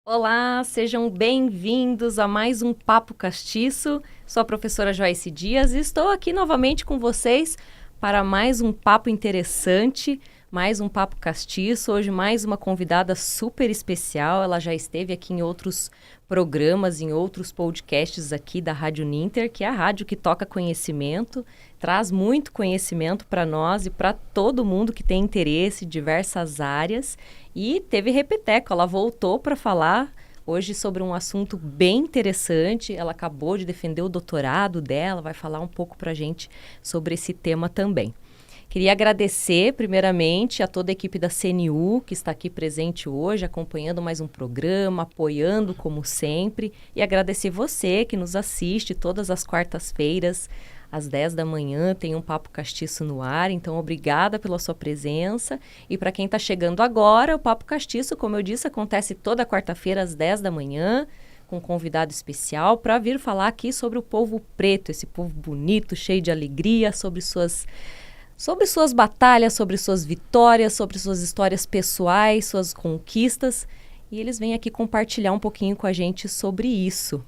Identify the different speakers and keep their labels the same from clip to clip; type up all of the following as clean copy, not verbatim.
Speaker 1: Olá, sejam bem-vindos a mais um Papo Castiço. Sou a professora Joyce Dias e estou aqui novamente com vocês para mais um papo interessante, mais um Papo Castiço. Hoje mais uma convidada super especial. Ela já esteve aqui em outros programas, em outros podcasts aqui da Rádio Ninter, que é a rádio que toca conhecimento, traz muito conhecimento para nós e para todo mundo que tem interesse em diversas áreas. E teve repeteco, ela voltou para falar hoje sobre um assunto bem interessante. Ela acabou de defender o doutorado dela, vai falar um pouco para a gente sobre esse tema também. Queria agradecer, primeiramente, a toda a equipe da CNU, que está aqui presente hoje, acompanhando mais um programa, apoiando como sempre. E agradecer você que nos assiste todas as quartas-feiras, às 10 da manhã, tem um Papo Castiço no ar. Então, obrigada pela sua presença. E para quem está chegando agora, o Papo Castiço, como eu disse, acontece toda quarta-feira às 10 da manhã, com um convidado especial, para vir falar aqui sobre o povo preto, esse povo bonito, cheio de alegria, sobre suas batalhas, sobre suas vitórias, sobre suas histórias pessoais, suas conquistas. E eles vêm aqui compartilhar um pouquinho com a gente sobre isso.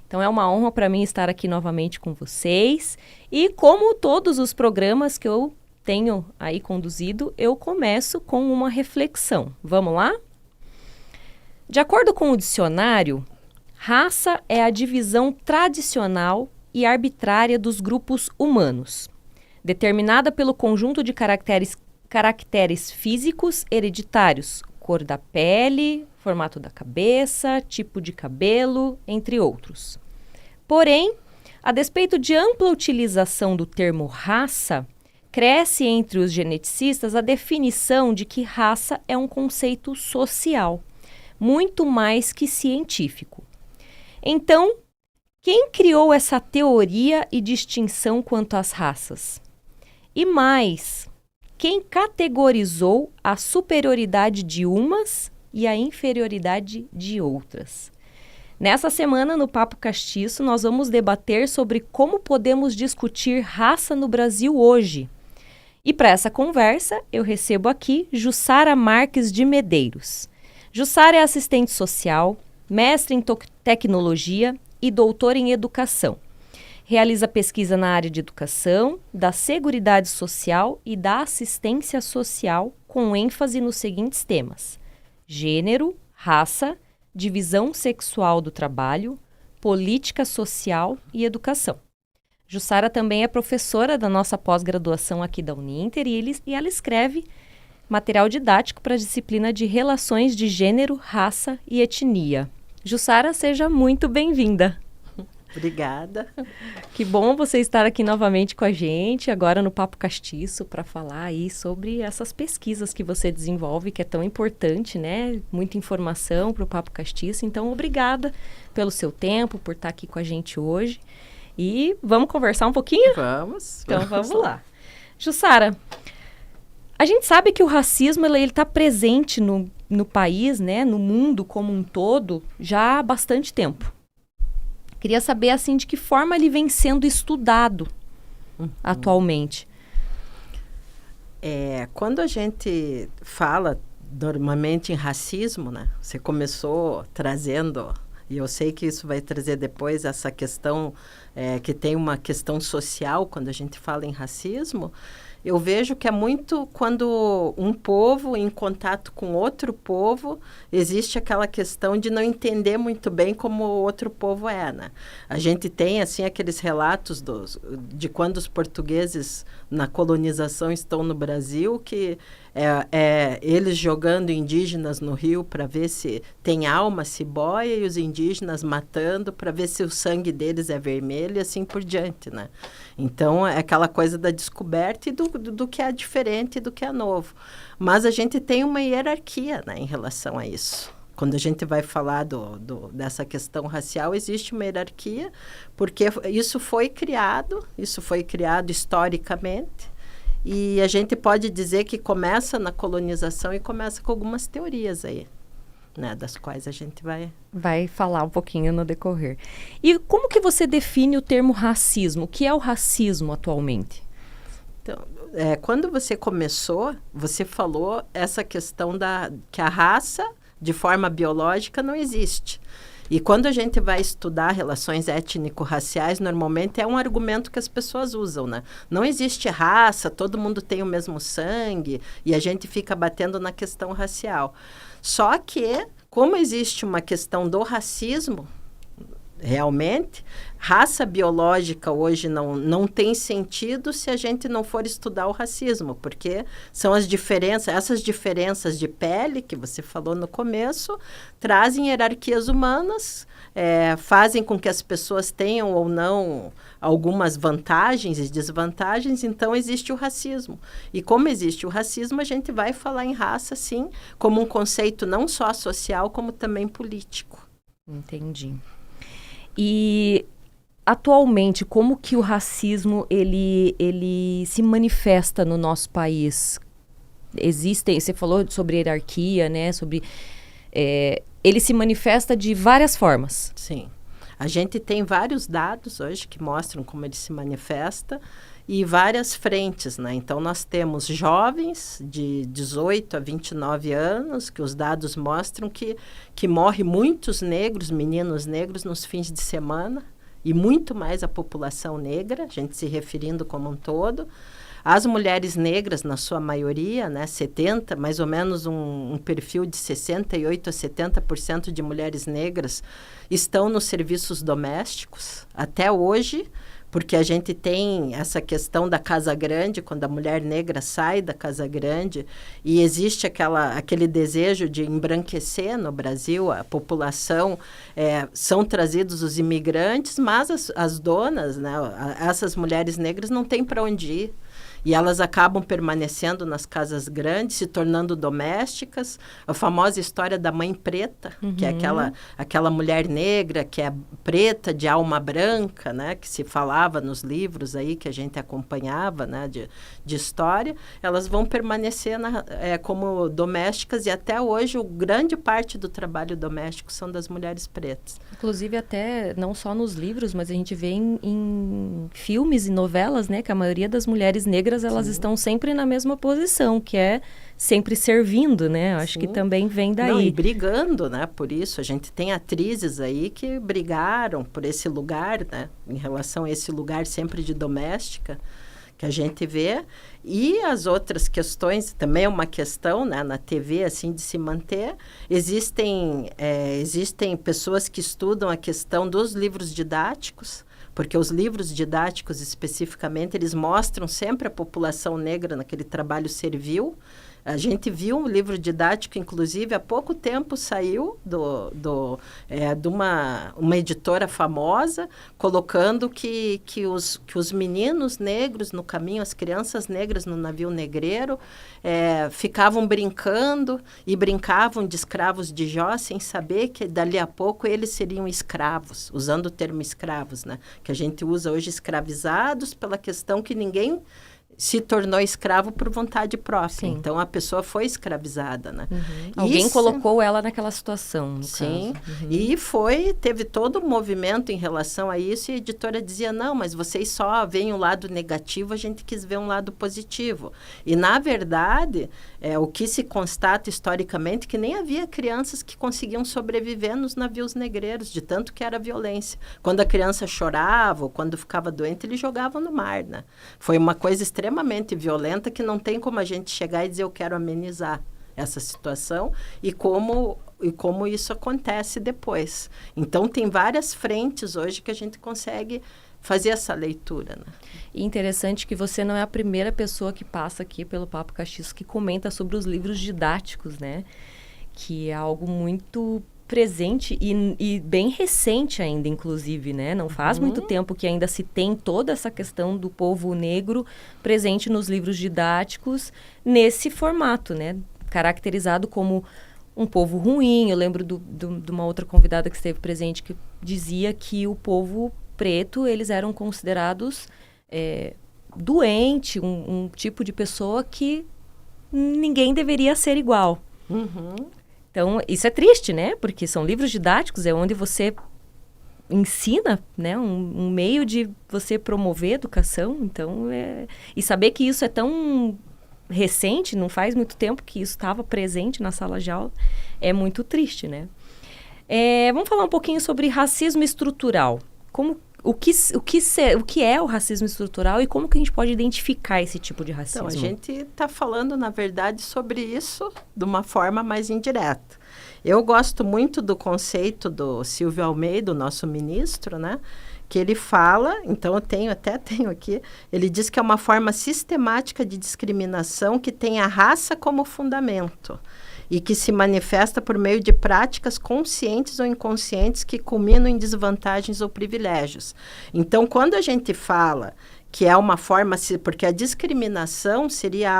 Speaker 1: Então é uma honra para mim estar aqui novamente com vocês. E como todos os programas que eu tenho aí conduzido, eu começo com uma reflexão. Vamos lá? De acordo com o dicionário, raça é a divisão tradicional e arbitrária dos grupos humanos, determinada pelo conjunto de caracteres físicos hereditários, cor da pele, formato da cabeça, tipo de cabelo, entre outros. Porém, a despeito de ampla utilização do termo raça, cresce entre os geneticistas a definição de que raça é um conceito social, muito mais que científico. Então, quem criou essa teoria e distinção quanto às raças? E mais, quem categorizou a superioridade de umas e a inferioridade de outras? Nessa semana, no Papo Castiço, nós vamos debater sobre como podemos discutir raça no Brasil hoje. E para essa conversa, eu recebo aqui Jussara Marques de Medeiros. Jussara é assistente social, mestre em tecnologia e doutora em educação. Realiza pesquisa na área de educação, da seguridade social e da assistência social, com ênfase nos seguintes temas: gênero, raça, divisão sexual do trabalho, política social e educação. Jussara também é professora da nossa pós-graduação aqui da Uninter e ela escreve material didático para a disciplina de Relações de Gênero, Raça e Etnia. Jussara, seja muito bem-vinda.
Speaker 2: Obrigada.
Speaker 1: Que bom você estar aqui novamente com a gente, agora no Papo Castiço, para falar aí sobre essas pesquisas que você desenvolve, que é tão importante, né? Muita informação para o Papo Castiço. Então, obrigada pelo seu tempo, por estar aqui com a gente hoje. E vamos conversar um pouquinho?
Speaker 2: Vamos.
Speaker 1: Então, vamos lá. Jussara, a gente sabe que o racismo ele está presente no país, né? No mundo como um todo, já há bastante tempo. Queria saber, assim, de que forma ele vem sendo estudado atualmente.
Speaker 2: Quando a gente fala normalmente em racismo, né? Você começou trazendo, e eu sei que isso vai trazer depois essa questão, que tem uma questão social quando a gente fala em racismo. Eu vejo que é muito quando um povo em contato com outro povo, existe aquela questão de não entender muito bem como o outro povo é, né? A gente tem, assim, aqueles relatos de quando os portugueses na colonização estão no Brasil, que eles jogando indígenas no rio para ver se tem alma, se boia, e os indígenas matando para ver se o sangue deles é vermelho e assim por diante, né? Então, é aquela coisa da descoberta e do que é diferente e do que é novo. Mas a gente tem uma hierarquia, né, em relação a isso. Quando a gente vai falar dessa questão racial, existe uma hierarquia, porque isso foi criado historicamente, e a gente pode dizer que começa na colonização e começa com algumas teorias aí, né, das quais a gente vai
Speaker 1: falar um pouquinho no decorrer. E como que você define o termo racismo? O que é o racismo atualmente?
Speaker 2: Então, quando você começou, você falou essa questão que a raça de forma biológica, não existe. E quando a gente vai estudar relações étnico-raciais, normalmente é um argumento que as pessoas usam, né? Não existe raça, todo mundo tem o mesmo sangue, e a gente fica batendo na questão racial. Só que, como existe uma questão do racismo, realmente, raça biológica hoje não tem sentido se a gente não for estudar o racismo, porque são as diferenças, essas diferenças de pele que você falou no começo, trazem hierarquias humanas, fazem com que as pessoas tenham ou não algumas vantagens e desvantagens, então existe o racismo. E como existe o racismo, a gente vai falar em raça, sim, como um conceito não só social, como também político.
Speaker 1: Entendi. E atualmente, como que o racismo ele se manifesta no nosso país? Você falou sobre hierarquia, né? Ele se manifesta de várias formas.
Speaker 2: Sim. A gente tem vários dados hoje que mostram como ele se manifesta e várias frentes, né? Então, nós temos jovens de 18 a 29 anos, que os dados mostram que morre muitos negros, meninos negros, nos fins de semana, e muito mais a população negra, a gente se referindo como um todo. As mulheres negras, na sua maioria, né, mais ou menos um perfil de 68% a 70% de mulheres negras estão nos serviços domésticos, até hoje, porque a gente tem essa questão da casa grande, quando a mulher negra sai da casa grande, e existe aquele desejo de embranquecer no Brasil a população, são trazidos os imigrantes, mas as donas, né, essas mulheres negras não têm para onde ir. E elas acabam permanecendo nas casas grandes, se tornando domésticas. A famosa história da mãe preta, que é aquela mulher negra que é preta, de alma branca, né? Que se falava nos livros aí que a gente acompanhava, né? De história. Elas vão permanecer como domésticas, e até hoje grande parte do trabalho doméstico são das mulheres pretas.
Speaker 1: Inclusive até não só nos livros, mas a gente vê em filmes e novelas, né? Que a maioria das mulheres negras elas estão sempre na mesma posição, que é sempre servindo, né? Eu acho que também vem daí.
Speaker 2: Não, e brigando, né? Por isso, a gente tem atrizes aí que brigaram por esse lugar, né? Em relação a esse lugar sempre de doméstica, que a gente vê. E as outras questões, também é uma questão, né? Na TV, assim, de se manter. Existem pessoas que estudam a questão dos livros didáticos, porque os livros didáticos, especificamente, eles mostram sempre a população negra naquele trabalho servil. A gente viu um livro didático, inclusive, há pouco tempo saiu de uma editora famosa, colocando que os meninos negros no caminho, as crianças negras no navio negreiro, ficavam brincando e brincavam de escravos de Jó, sem saber que dali a pouco eles seriam escravos, usando o termo escravos, né? Que a gente usa hoje, escravizados, pela questão que ninguém se tornou escravo por vontade própria. Sim. Então, a pessoa foi escravizada, né?
Speaker 1: Alguém colocou ela naquela situação, no
Speaker 2: Sim.
Speaker 1: caso.
Speaker 2: E teve todo um movimento em relação a isso, e a editora dizia, não, mas vocês só veem o lado negativo, a gente quis ver um lado positivo. E, na verdade, o que se constata historicamente, que nem havia crianças que conseguiam sobreviver nos navios negreiros, de tanto que era violência. Quando a criança chorava, ou quando ficava doente, eles jogavam no mar, né? Foi uma coisa extremamente violenta, que não tem como a gente chegar e dizer, eu quero amenizar essa situação, e como isso acontece depois. Então, tem várias frentes hoje que a gente consegue fazer essa leitura, né?
Speaker 1: E interessante que você não é a primeira pessoa que passa aqui pelo Papo Castiço que comenta sobre os livros didáticos, né? Que é algo muito presente e bem recente ainda, inclusive, né? Não faz muito tempo que ainda se tem toda essa questão do povo negro presente nos livros didáticos nesse formato, né? Caracterizado como um povo ruim. Eu lembro de uma outra convidada que esteve presente que dizia que o povo preto, eles eram considerados doente, um tipo de pessoa que ninguém deveria ser igual. Então, isso é triste, né? Porque são livros didáticos, é onde você ensina, né? Um meio de você promover a educação. Então, e saber que isso é tão recente, não faz muito tempo que isso estava presente na sala de aula, é muito triste, né? Vamos falar um pouquinho sobre racismo estrutural. O que é o racismo estrutural e como que a gente pode identificar esse tipo de racismo?
Speaker 2: Então, a gente está falando, na verdade, sobre isso de uma forma mais indireta. Eu gosto muito do conceito do Silvio Almeida, o nosso ministro, né? Que ele fala, então eu tenho aqui, ele diz que é uma forma sistemática de discriminação que tem a raça como fundamento e que se manifesta por meio de práticas conscientes ou inconscientes que culminam em desvantagens ou privilégios. Então, quando a gente fala que é uma forma, porque a discriminação seria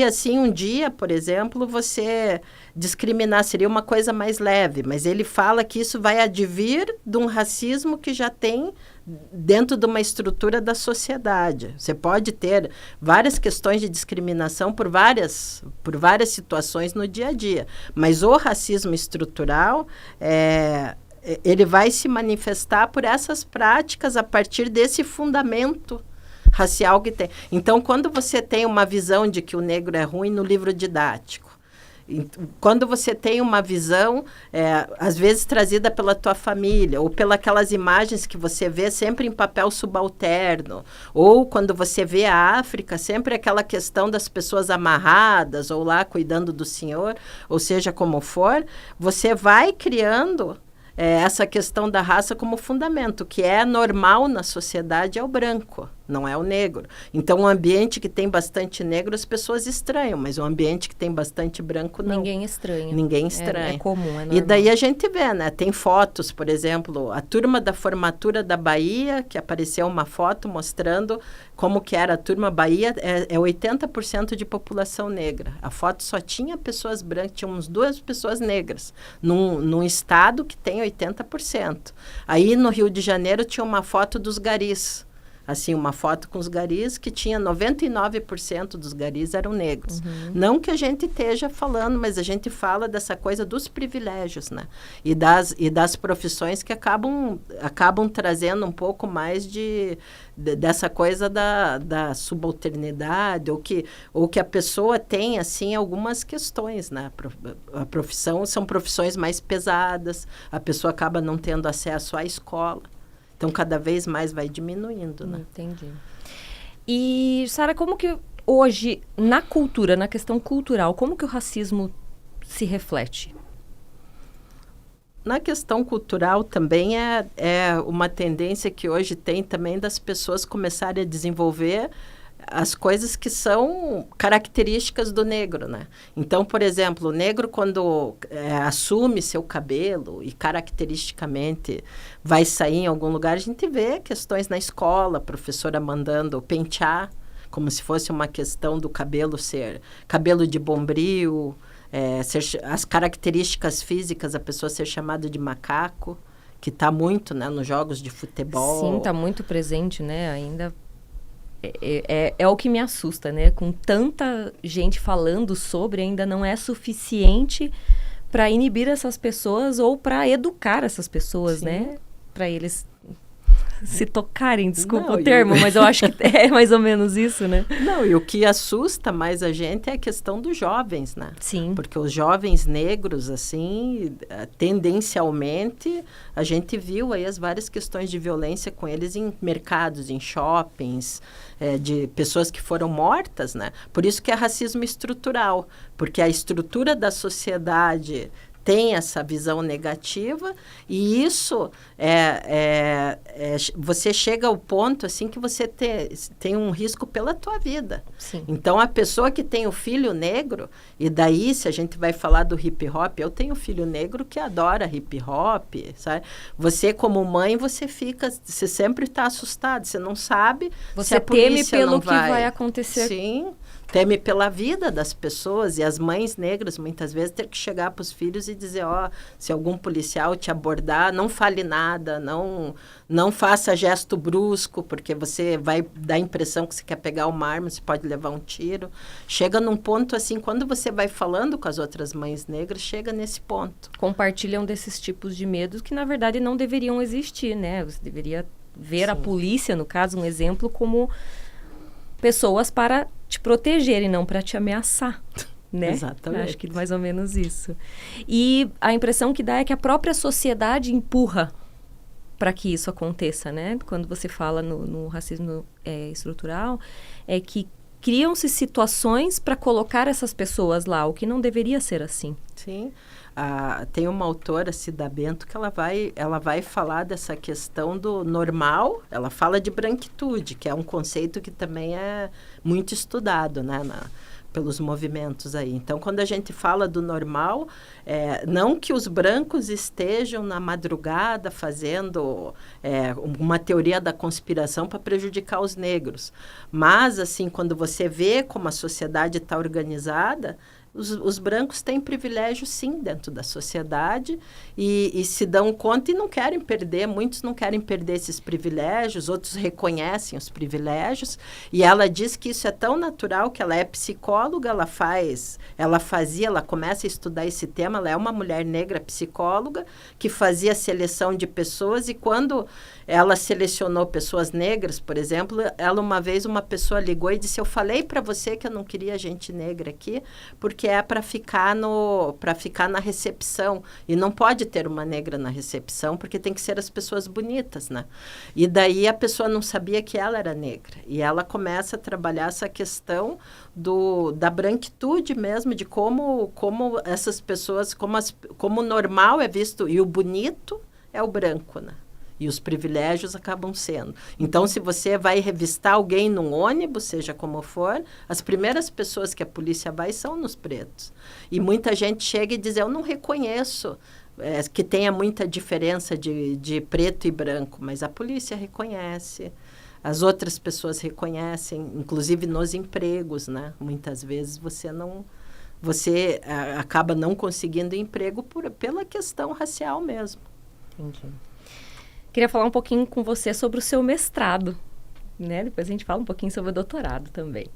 Speaker 2: assim, um dia, por exemplo, você discriminar, seria uma coisa mais leve, mas ele fala que isso vai advir de um racismo que já tem dentro de uma estrutura da sociedade. Você pode ter várias questões de discriminação por várias situações no dia a dia, mas o racismo estrutural ele vai se manifestar por essas práticas a partir desse fundamento racial que tem. Então, quando você tem uma visão de que o negro é ruim no livro didático, quando você tem uma visão, às vezes trazida pela tua família, ou pelas imagens que você vê sempre em papel subalterno, ou quando você vê a África, sempre aquela questão das pessoas amarradas, ou lá cuidando do senhor, ou seja, como for, você vai criando essa questão da raça como fundamento. O que é normal na sociedade é o branco, não é o negro. Então, um ambiente que tem bastante negro, as pessoas estranham, mas um ambiente que tem bastante branco, não.
Speaker 1: Ninguém estranha.
Speaker 2: Ninguém estranha.
Speaker 1: É comum, é normal.
Speaker 2: E daí a gente vê, né? Tem fotos, por exemplo, a turma da formatura da Bahia, que apareceu uma foto mostrando como que era a turma Bahia, 80% de população negra. A foto só tinha pessoas brancas, tinha uns 2 pessoas negras, num estado que tem 80%. Aí, no Rio de Janeiro, tinha uma foto dos garis. Assim, uma foto com os garis que tinha 99% dos garis eram negros. Uhum. Não que a gente esteja falando, mas a gente fala dessa coisa dos privilégios, né? E das profissões que acabam trazendo um pouco mais dessa coisa da subalternidade, ou que a pessoa tem, assim, algumas questões, né? A profissão são profissões mais pesadas, a pessoa acaba não tendo acesso à escola. Então, cada vez mais vai diminuindo, né?
Speaker 1: Entendi. E, Sara, como que hoje, na cultura, na questão cultural, como que o racismo se reflete?
Speaker 2: Na questão cultural também é uma tendência que hoje tem também das pessoas começarem a desenvolver as coisas que são características do negro, né? Então, por exemplo, o negro, quando assume seu cabelo e caracteristicamente vai sair em algum lugar, a gente vê questões na escola, a professora mandando pentear, como se fosse uma questão do cabelo ser cabelo de bombril, as características físicas, a pessoa ser chamada de macaco, que está muito, né, nos jogos de futebol.
Speaker 1: Sim, está muito presente, né, ainda. É o que me assusta, né? Com tanta gente falando sobre, ainda não é suficiente para inibir essas pessoas ou para educar essas pessoas, sim, né? Para eles se tocarem, desculpa o termo, mas eu acho que é mais ou menos isso, né?
Speaker 2: Não, e o que assusta mais a gente é a questão dos jovens, né?
Speaker 1: Sim.
Speaker 2: Porque os jovens negros, assim, tendencialmente, a gente viu aí as várias questões de violência com eles em mercados, em shoppings, de pessoas que foram mortas, né? Por isso que é racismo estrutural, porque a estrutura da sociedade tem essa visão negativa e isso você chega ao ponto assim que você tem um risco pela tua vida.
Speaker 1: Sim.
Speaker 2: Então, a pessoa que tem o filho negro, e daí se a gente vai falar do hip hop, eu tenho um filho negro que adora hip hop, sabe? Você como mãe, você sempre está assustado, você não sabe se a polícia
Speaker 1: teme pelo
Speaker 2: não
Speaker 1: que vai acontecer.
Speaker 2: Sim. Teme pela vida das pessoas, e as mães negras, muitas vezes, ter que chegar para os filhos e dizer, se algum policial te abordar, não fale nada, não faça gesto brusco, porque você vai dar a impressão que você quer pegar uma arma, você pode levar um tiro. Chega num ponto assim, quando você vai falando com as outras mães negras, chega nesse ponto.
Speaker 1: Compartilham desses tipos de medos que, na verdade, não deveriam existir, né? Você deveria ver, sim, a polícia, no caso, um exemplo, como pessoas para te proteger e não para te ameaçar. Né?
Speaker 2: Exatamente.
Speaker 1: Acho que mais ou menos isso. E a impressão que dá é que a própria sociedade empurra para que isso aconteça, né? Quando você fala no racismo estrutural, é que criam-se situações para colocar essas pessoas lá, o que não deveria ser assim.
Speaker 2: Sim. Tem uma autora, Cida Bento, que ela vai falar dessa questão do normal. Ela fala de branquitude, que é um conceito que também é muito estudado, né, pelos movimentos aí. Então, quando a gente fala do normal, não que os brancos estejam na madrugada fazendo uma teoria da conspiração para prejudicar os negros. Mas, assim, quando você vê como a sociedade está organizada, os brancos têm privilégio, sim, dentro da sociedade e se dão conta e não querem perder. Muitos não querem perder esses privilégios, outros reconhecem os privilégios. E ela diz que isso é tão natural que ela é psicóloga, ela começa a estudar esse tema. Ela é uma mulher negra psicóloga que fazia seleção de pessoas e quando ela selecionou pessoas negras, por exemplo, uma vez uma pessoa ligou e disse: eu falei para você que eu não queria gente negra aqui, porque é para ficar na recepção. E não pode ter uma negra na recepção, porque tem que ser as pessoas bonitas, né? E daí a pessoa não sabia que ela era negra. E ela começa a trabalhar essa questão da branquitude mesmo, de como essas pessoas, como o normal é visto, e o bonito é o branco, né? E os privilégios acabam sendo. Então, se você vai revistar alguém num ônibus, seja como for, as primeiras pessoas que a polícia vai são nos pretos. E muita gente chega e diz: eu não reconheço que tenha muita diferença de preto e branco, mas a polícia reconhece. As outras pessoas reconhecem, inclusive nos empregos, né? Muitas vezes você acaba não conseguindo emprego pela questão racial mesmo.
Speaker 1: Entendi. Queria falar um pouquinho com você sobre o seu mestrado, né? Depois a gente fala um pouquinho sobre o doutorado também.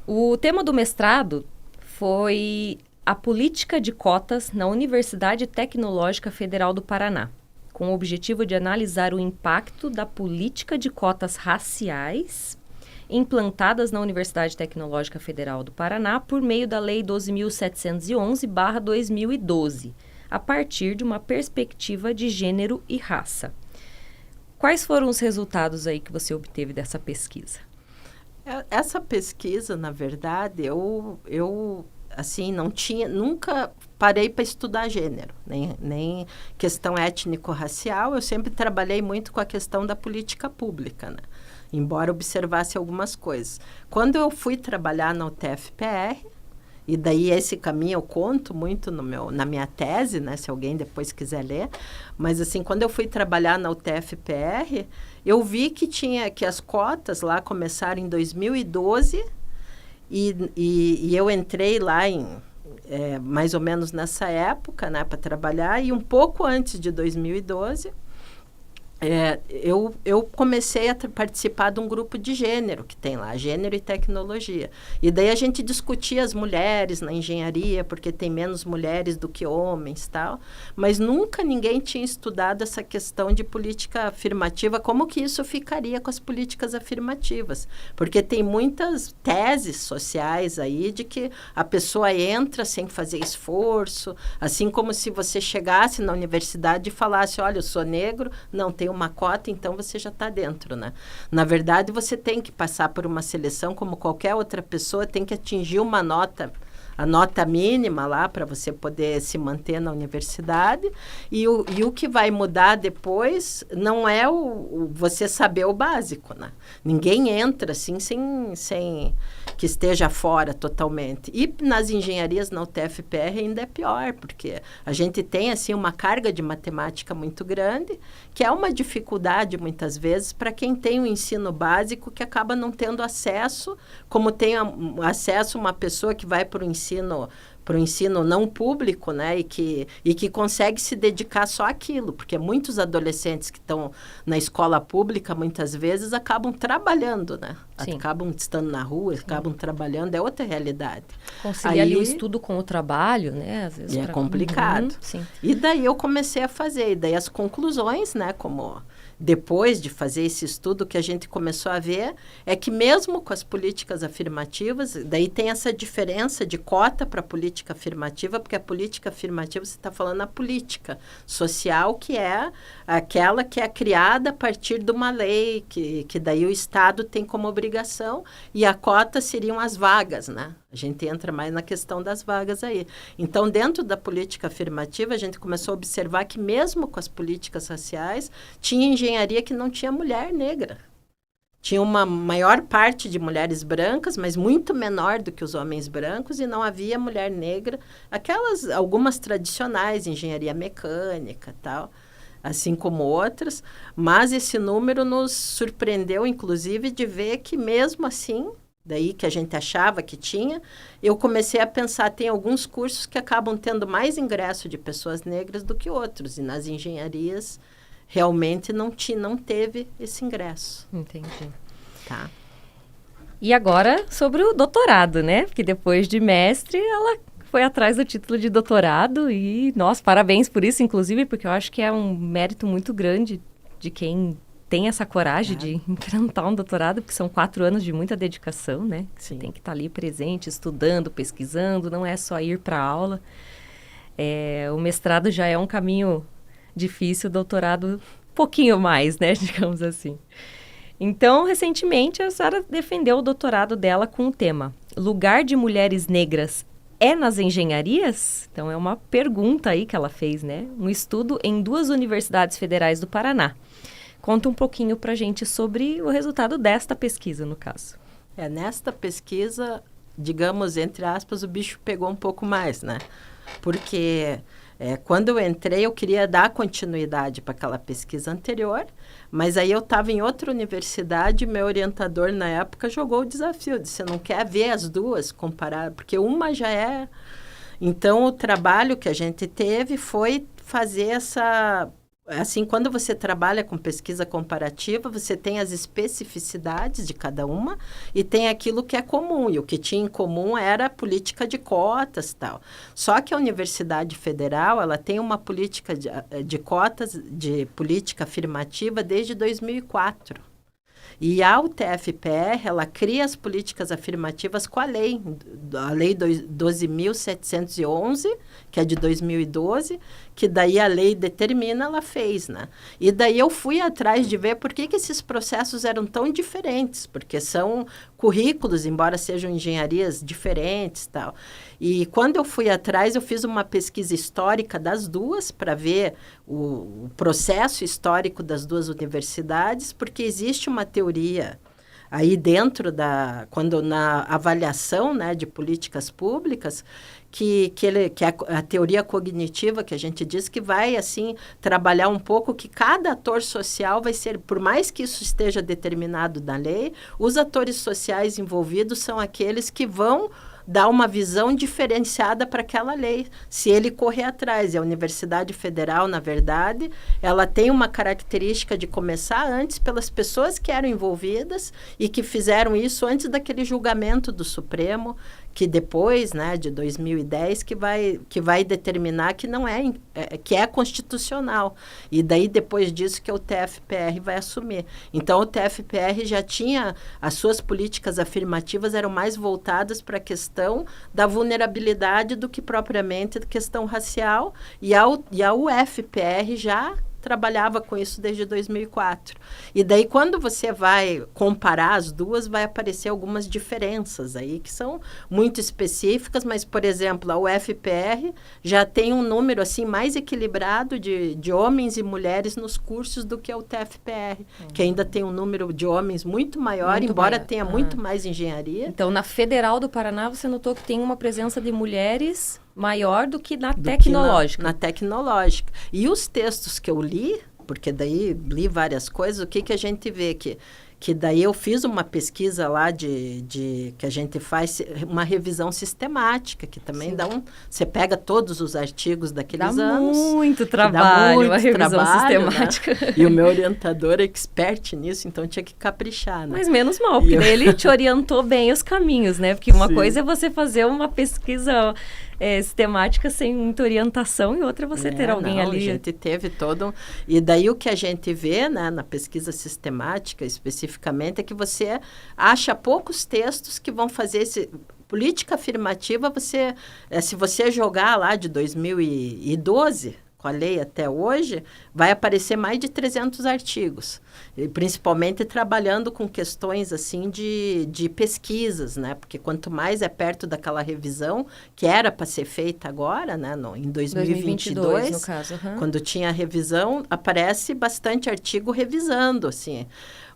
Speaker 1: O tema do mestrado foi a política de cotas na Universidade Tecnológica Federal do Paraná, com o objetivo de analisar o impacto da política de cotas raciais implantadas na Universidade Tecnológica Federal do Paraná por meio da Lei 12.711/2012, a partir de uma perspectiva de gênero e raça. Quais foram os resultados aí que você obteve dessa pesquisa?
Speaker 2: Essa pesquisa, na verdade, eu assim, nunca parei para estudar gênero, nem questão étnico-racial. Eu sempre trabalhei muito com a questão da política pública, né? Embora observasse algumas coisas. Quando eu fui trabalhar na UTF-PR, e daí esse caminho eu conto muito na minha tese, né, se alguém depois quiser ler, mas assim, quando eu fui trabalhar na UTF-PR, eu vi que as cotas lá começaram em 2012 e eu entrei lá mais ou menos nessa época, né, para trabalhar, e um pouco antes de 2012, eu comecei a participar de um grupo de gênero que tem lá, Gênero e Tecnologia. E daí a gente discutia as mulheres na engenharia, porque tem menos mulheres do que homens, tal. Mas nunca ninguém tinha estudado essa questão de política afirmativa, como que isso ficaria com as políticas afirmativas. Porque tem muitas teses sociais aí de que a pessoa entra sem fazer esforço, assim como se você chegasse na universidade e falasse: olha, eu sou negro, não tem uma cota, então você já está dentro, né? Na verdade, você tem que passar por uma seleção como qualquer outra pessoa, tem que atingir a nota mínima lá para você poder se manter na universidade, e o que vai mudar depois não é você saber o básico, né? Ninguém entra assim sem que esteja fora totalmente. E nas engenharias na UTF-PR ainda é pior, porque a gente tem assim uma carga de matemática muito grande, que é uma dificuldade muitas vezes para quem tem o ensino básico, que acaba não tendo acesso, como tem acesso uma pessoa que vai para o ensino o ensino não público, né, e que consegue se dedicar só àquilo, porque muitos adolescentes que estão na escola pública, muitas vezes, acabam trabalhando, né? Sim. Acabam estando na rua, sim, acabam trabalhando, é outra realidade.
Speaker 1: Conciliar ali o estudo com o trabalho, né? Às vezes
Speaker 2: é complicado.
Speaker 1: Sim.
Speaker 2: E daí eu comecei a fazer, e daí as conclusões, né, como... Depois de fazer esse estudo, que a gente começou a ver é que mesmo com as políticas afirmativas, daí tem essa diferença de cota para a política afirmativa, porque a política afirmativa, você está falando a política social, que é aquela que é criada a partir de uma lei, que daí o Estado tem como obrigação, e a cota seriam as vagas, né? A gente entra mais na questão das vagas aí. Então, dentro da política afirmativa, a gente começou a observar que mesmo com as políticas raciais, tinha engenharia que não tinha mulher negra. Tinha uma maior parte de mulheres brancas, mas muito menor do que os homens brancos, e não havia mulher negra. Algumas tradicionais, engenharia mecânica e tal, assim como outras. Mas esse número nos surpreendeu, inclusive, de ver que mesmo assim... Daí que a gente achava que tinha, eu comecei a pensar, tem alguns cursos que acabam tendo mais ingresso de pessoas negras do que outros, e nas engenharias realmente não teve esse ingresso.
Speaker 1: Entendi.
Speaker 2: Tá.
Speaker 1: E agora sobre o doutorado, né? Porque depois de mestre, ela foi atrás do título de doutorado e, nossa, parabéns por isso, inclusive, porque eu acho que é um mérito muito grande de quem... tem essa coragem de enfrentar um doutorado, porque são 4 anos de muita dedicação, né? Sim. Você tem que estar ali presente, estudando, pesquisando, não é só ir para a aula. O mestrado já é um caminho difícil, o doutorado um pouquinho mais, né? Digamos assim. Então, recentemente, a senhora defendeu o doutorado dela com o tema Lugar de Mulheres Negras é nas engenharias? Então, é uma pergunta aí que ela fez, né? Um estudo em 2 universidades federais do Paraná. Conta um pouquinho para a gente sobre o resultado desta pesquisa, no caso.
Speaker 2: Nesta pesquisa, digamos, entre aspas, o bicho pegou um pouco mais, né? Porque quando eu entrei, eu queria dar continuidade para aquela pesquisa anterior, mas aí eu estava em outra universidade e meu orientador, na época, jogou o desafio. Disse, você não quer ver as duas, comparar? Porque uma já é... Então, o trabalho que a gente teve foi fazer essa... Assim, quando você trabalha com pesquisa comparativa, você tem as especificidades de cada uma e tem aquilo que é comum. E o que tinha em comum era a política de cotas e tal. Só que a Universidade Federal, ela tem uma política de cotas, de política afirmativa desde 2004. E a UTF-PR, ela cria as políticas afirmativas com a Lei 12.711, que é de 2012, que daí a lei determina, ela fez, né? E daí eu fui atrás de ver por que esses processos eram tão diferentes, porque são currículos, embora sejam engenharias diferentes e tal. E quando eu fui atrás, eu fiz uma pesquisa histórica das duas, para ver o processo histórico das duas universidades, porque existe uma teoria aí dentro quando na avaliação, né, de políticas públicas, que é a teoria cognitiva, que a gente diz que vai, assim, trabalhar um pouco que cada ator social vai ser, por mais que isso esteja determinado na lei, os atores sociais envolvidos são aqueles que vão dar uma visão diferenciada para aquela lei, se ele correr atrás. E a Universidade Federal, na verdade, ela tem uma característica de começar antes pelas pessoas que eram envolvidas e que fizeram isso antes daquele julgamento do Supremo, que depois, né, de 2010, que vai determinar que não que é constitucional. E daí, depois disso, que o TF-PR vai assumir. Então, o TF-PR já tinha, as suas políticas afirmativas eram mais voltadas para a questão da vulnerabilidade do que propriamente a questão racial. E a UFPR já trabalhava com isso desde 2004. E daí, quando você vai comparar as duas, vai aparecer algumas diferenças aí, que são muito específicas, mas, por exemplo, a UFPR já tem um número, assim, mais equilibrado de homens e mulheres nos cursos do que a UTF-PR, que ainda tem um número de homens muito maior, embora tenha muito mais engenharia.
Speaker 1: Então, na Federal do Paraná, você notou que tem uma presença de mulheres maior do que na tecnológica.
Speaker 2: Na tecnológica. E os textos que eu li, porque daí li várias coisas, o que a gente vê? Que que daí eu fiz uma pesquisa lá que a gente faz uma revisão sistemática, que também dá você pega todos os artigos daqueles anos.
Speaker 1: Muito trabalho, uma revisão sistemática.
Speaker 2: Né? E o meu orientador é expert nisso, então tinha que caprichar, né?
Speaker 1: Mas menos mal, porque ele te orientou bem os caminhos, né? Porque uma coisa é você fazer uma pesquisa sistemática sem muita orientação e outra é você ter alguém ali.
Speaker 2: A gente teve todo... E daí o que a gente vê, né, na pesquisa sistemática, especificamente, é que você acha poucos textos que vão fazer esse... Política afirmativa, se você jogar lá de 2012... com a lei até hoje, vai aparecer mais de 300 artigos, e principalmente trabalhando com questões assim de pesquisas, né? Porque quanto mais é perto daquela revisão, que era para ser feita agora, né? Em 2022,
Speaker 1: no caso.
Speaker 2: Quando tinha a revisão, aparece bastante artigo revisando, assim.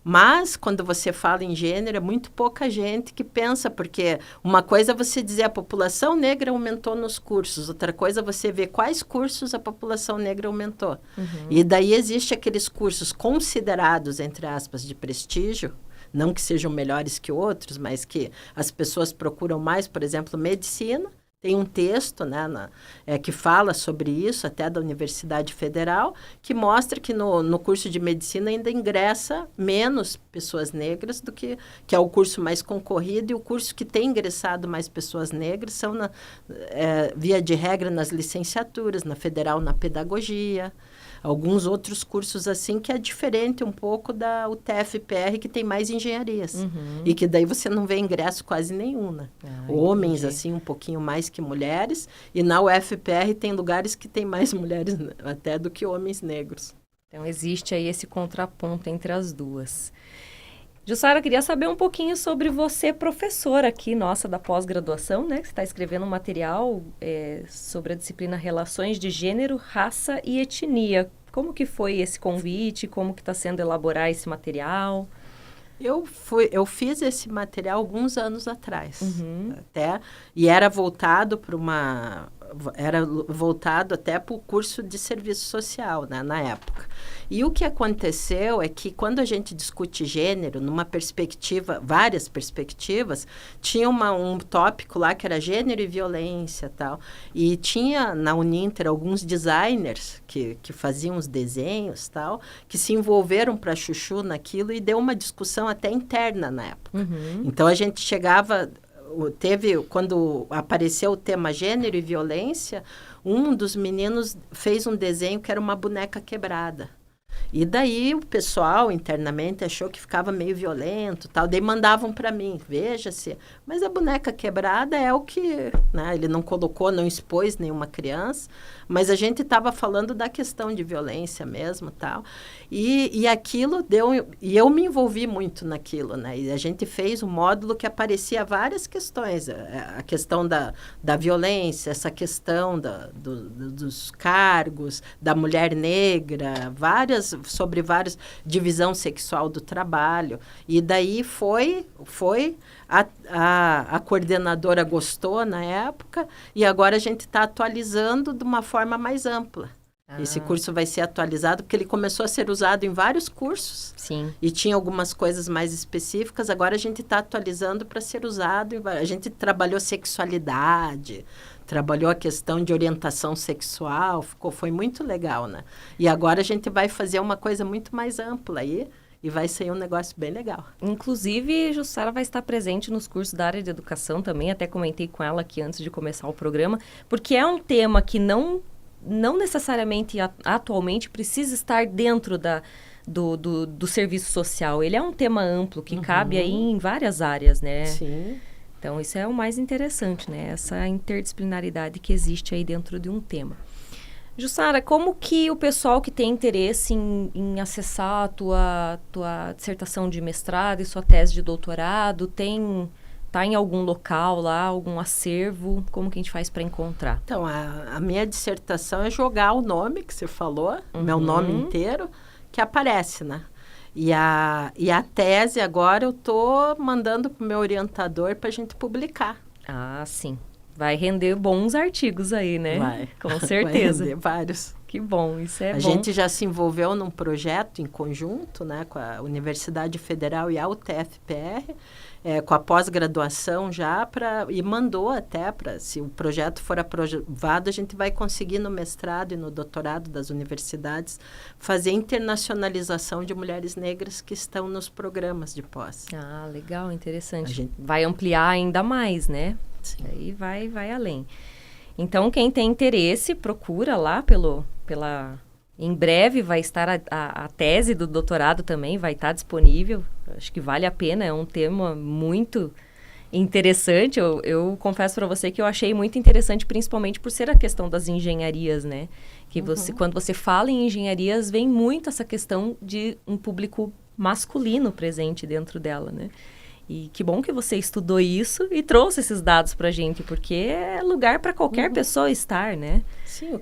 Speaker 2: Mas, quando você fala em gênero, é muito pouca gente que pensa, porque uma coisa é você dizer a população negra aumentou nos cursos, outra coisa é você ver quais cursos a população negra aumentou. E daí existe aqueles cursos considerados, entre aspas, de prestígio, não que sejam melhores que outros, mas que as pessoas procuram mais, por exemplo, medicina. Tem um texto, né, que fala sobre isso, até da Universidade Federal, que mostra que no curso de medicina ainda ingressa menos pessoas negras do que é o curso mais concorrido, e o curso que tem ingressado mais pessoas negras são, via de regra, nas licenciaturas, na Federal, na Pedagogia. Alguns outros cursos assim que é diferente um pouco da UTF-PR, que tem mais engenharias. E que daí você não vê ingresso quase nenhum, né? Homens, assim, um pouquinho mais que mulheres. E na UFPR tem lugares que tem mais mulheres até do que homens negros.
Speaker 1: Então, existe aí esse contraponto entre as duas. Jussara, queria saber um pouquinho sobre você, professora aqui, nossa, da pós-graduação, né? Que você está escrevendo um material sobre a disciplina Relações de Gênero, Raça e Etnia. Como que foi esse convite? Como que está sendo elaborar esse material?
Speaker 2: Eu fiz esse material alguns anos atrás, até, e era voltado até para o curso de serviço social, né, na época. E o que aconteceu é que quando a gente discute gênero, numa perspectiva, várias perspectivas, tinha um tópico lá que era gênero e violência e tal. E tinha na Uninter alguns designers que faziam os desenhos e tal, que se envolveram para chuchu naquilo e deu uma discussão até interna na época. Então a gente chegava... Quando apareceu o tema gênero e violência, um dos meninos fez um desenho que era uma boneca quebrada. E daí o pessoal internamente achou que ficava meio violento, tal. Daí mandavam para mim, veja-se. Mas a boneca quebrada é o que... Né, ele não colocou, não expôs nenhuma criança, mas a gente estava falando da questão de violência mesmo, tal. E aquilo deu... E eu me envolvi muito naquilo, né? E a gente fez um módulo que aparecia várias questões. A questão da violência, essa questão dos cargos, da mulher negra, sobre várias... Divisão sexual do trabalho. E daí foi a coordenadora gostou na época, e agora a gente está atualizando de uma forma mais ampla. Esse curso vai ser atualizado porque ele começou a ser usado em vários cursos.
Speaker 1: Sim.
Speaker 2: E tinha algumas coisas mais específicas. Agora a gente está atualizando para ser usado. A gente trabalhou sexualidade, trabalhou a questão de orientação sexual. Foi muito legal, né? E agora a gente vai fazer uma coisa muito mais ampla aí. E vai ser um negócio bem legal.
Speaker 1: Inclusive, Jussara vai estar presente nos cursos da área de educação também. Até comentei com ela aqui antes de começar o programa. Porque é um tema que não necessariamente atualmente precisa estar dentro do serviço social. Ele é um tema amplo que cabe aí em várias áreas, né?
Speaker 2: Sim.
Speaker 1: Então, isso é o mais interessante, né? Essa interdisciplinaridade que existe aí dentro de um tema. Jussara, como que o pessoal que tem interesse em acessar a tua dissertação de mestrado e sua tese de doutorado está em algum local lá, algum acervo? Como que a gente faz para encontrar?
Speaker 2: Então, a minha dissertação é jogar o nome que você falou, meu nome inteiro, que aparece, né? E a tese agora eu estou mandando para o meu orientador para a gente publicar.
Speaker 1: Ah, sim. Vai render bons artigos aí, né?
Speaker 2: Vai.
Speaker 1: Com certeza.
Speaker 2: Vai render vários.
Speaker 1: Que bom, isso é bom.
Speaker 2: A gente já se envolveu num projeto em conjunto, né, com a Universidade Federal e a UTFPR, com a pós-graduação já, e mandou até para, se o projeto for aprovado, a gente vai conseguir no mestrado e no doutorado das universidades fazer internacionalização de mulheres negras que estão nos programas de pós.
Speaker 1: Ah, legal, interessante. Vai ampliar ainda mais, né? Sim. Aí vai além. Então, quem tem interesse, procura lá pela... Em breve vai estar a tese do doutorado também, vai estar disponível. Acho que vale a pena, é um tema muito interessante. Eu confesso para você que eu achei muito interessante, principalmente por ser a questão das engenharias, né? Que quando você fala em engenharias, vem muito essa questão de um público masculino presente dentro dela, né? E que bom que você estudou isso e trouxe esses dados para a gente, porque é lugar para qualquer pessoa estar, né?
Speaker 2: Sim,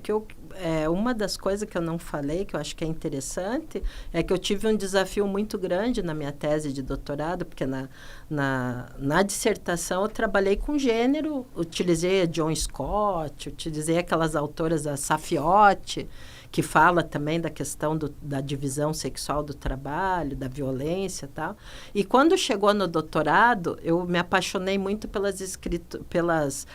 Speaker 2: uma das coisas que eu não falei, que eu acho que é interessante, é que eu tive um desafio muito grande na minha tese de doutorado, porque na dissertação eu trabalhei com gênero, utilizei a John Scott, utilizei aquelas autoras, a Safiotti, que fala também da questão da divisão sexual do trabalho, da violência e tal. E quando chegou no doutorado, eu me apaixonei muito pelas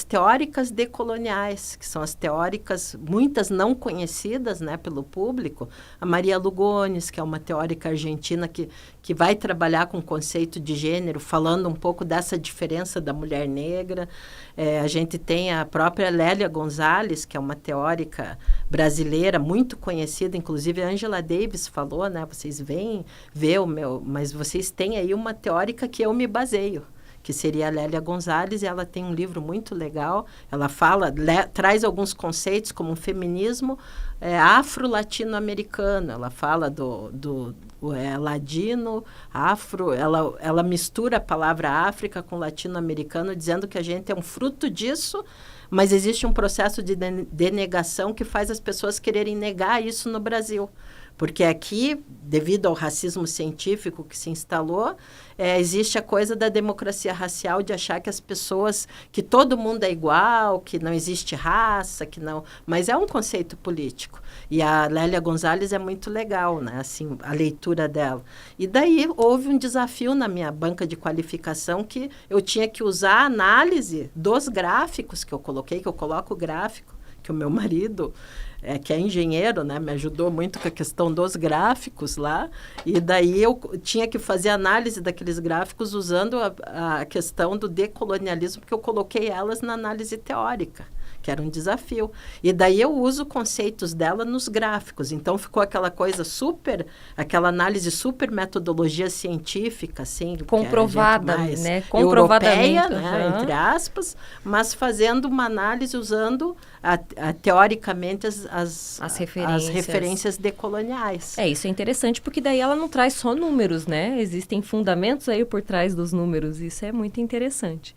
Speaker 2: teóricas decoloniais, que são as teóricas, muitas não conhecidas, né, pelo público. A Maria Lugones, que é uma teórica argentina que vai trabalhar com o conceito de gênero, falando um pouco dessa diferença da mulher negra. A gente tem a própria Lélia Gonzalez, que é uma teórica brasileira muito conhecida, inclusive a Angela Davis falou, né, vocês vêm ver mas vocês têm aí uma teórica que eu me baseio, que seria a Lélia Gonzalez, e ela tem um livro muito legal. Ela traz alguns conceitos como um feminismo afro-latino-americano. Ela fala do ladino, afro, ela mistura a palavra África com latino-americano, dizendo que a gente é um fruto disso, mas existe um processo de denegação que faz as pessoas quererem negar isso no Brasil. Porque aqui, devido ao racismo científico que se instalou, existe a coisa da democracia racial, de achar que as pessoas, que todo mundo é igual, que não existe raça, que não... Mas é um conceito político. E a Lélia Gonzalez é muito legal, né? Assim, a leitura dela. E daí houve um desafio na minha banca de qualificação, que eu tinha que usar a análise dos gráficos que eu coloco o gráfico, que o meu marido... que é engenheiro, né, me ajudou muito com a questão dos gráficos lá, e daí eu tinha que fazer análise daqueles gráficos usando a questão do decolonialismo, porque eu coloquei elas na análise teórica, que era um desafio. E daí eu uso conceitos dela nos gráficos. Então, ficou aquela coisa aquela análise super metodologia científica, assim.
Speaker 1: Comprovada, né?
Speaker 2: Europeia, né? Entre aspas, mas fazendo uma análise usando, teoricamente, as referências decoloniais.
Speaker 1: Isso é interessante, porque daí ela não traz só números, né? Existem fundamentos aí por trás dos números. Isso é muito interessante.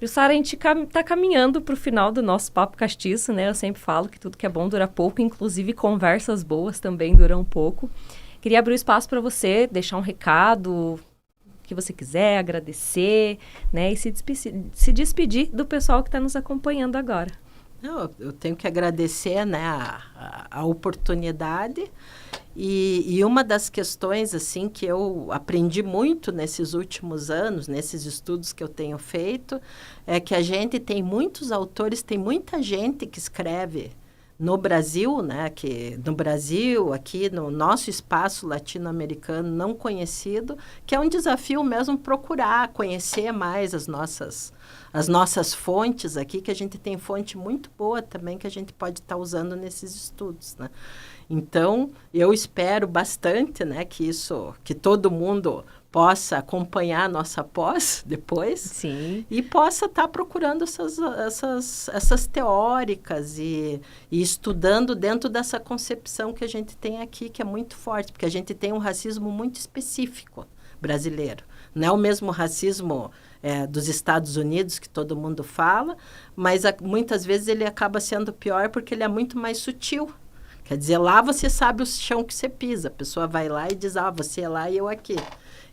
Speaker 1: Jussara, a gente está caminhando para o final do nosso Papo Castiço, né? Eu sempre falo que tudo que é bom dura pouco, inclusive conversas boas também duram pouco. Queria abrir o espaço para você deixar um recado, que você quiser, agradecer, né? E se despedir do pessoal que está nos acompanhando agora.
Speaker 2: Eu tenho que agradecer, né, a oportunidade. E uma das questões, assim, que eu aprendi muito nesses últimos anos, nesses estudos que eu tenho feito, é que a gente tem muitos autores, tem muita gente que escreve no Brasil, né, que no Brasil, aqui no nosso espaço latino-americano não conhecido, que é um desafio mesmo procurar conhecer mais as nossas fontes aqui, que a gente tem fonte muito boa também que a gente pode estar usando nesses estudos, né? Então, eu espero bastante, né, que todo mundo possa acompanhar a nossa pós depois.
Speaker 1: Sim.
Speaker 2: E possa estar procurando essas teóricas e estudando dentro dessa concepção que a gente tem aqui, que é muito forte, porque a gente tem um racismo muito específico brasileiro. Não é o mesmo racismo dos Estados Unidos, que todo mundo fala, mas muitas vezes ele acaba sendo pior porque ele é muito mais sutil. Quer dizer, lá você sabe o chão que você pisa. A pessoa vai lá e diz, você é lá e eu aqui.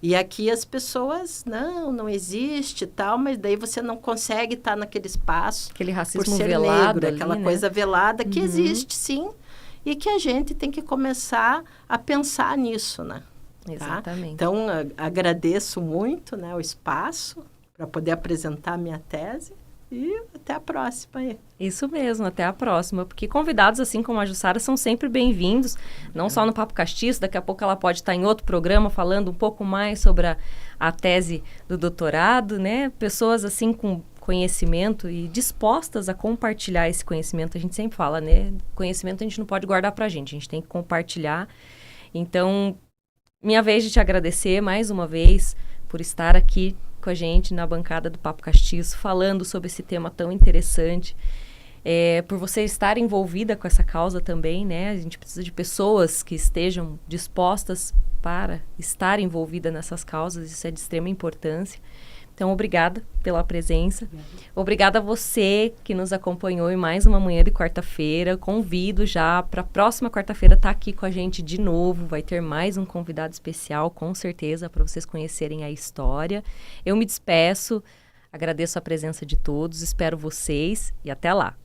Speaker 2: E aqui as pessoas, não existe e tal, mas daí você não consegue estar naquele espaço.
Speaker 1: Aquele racismo
Speaker 2: por ser
Speaker 1: velado
Speaker 2: negro,
Speaker 1: ali,
Speaker 2: aquela
Speaker 1: né?
Speaker 2: coisa velada que existe, sim. e que a gente tem que começar a pensar nisso, né?
Speaker 1: Exatamente.
Speaker 2: Tá? Então, agradeço muito, né, o espaço para poder apresentar a minha tese e até a próxima aí.
Speaker 1: Isso mesmo, até a próxima, porque convidados assim como a Jussara são sempre bem-vindos, não só no Papo Castiço, daqui a pouco ela pode estar em outro programa falando um pouco mais sobre a tese do doutorado, né? Pessoas assim com conhecimento e dispostas a compartilhar esse conhecimento, a gente sempre fala, né? Conhecimento a gente não pode guardar pra gente, a gente tem que compartilhar. Então, minha vez de te agradecer mais uma vez por estar aqui com a gente na bancada do Papo Castiço, falando sobre esse tema tão interessante, por você estar envolvida com essa causa também, né? A gente precisa de pessoas que estejam dispostas para estar envolvida nessas causas, isso é de extrema importância. Então, obrigada pela presença. Obrigada a você que nos acompanhou em mais uma manhã de quarta-feira. Convido já para a próxima quarta-feira estar aqui com a gente de novo. Vai ter mais um convidado especial, com certeza, para vocês conhecerem a história. Eu me despeço, agradeço a presença de todos, espero vocês e até lá.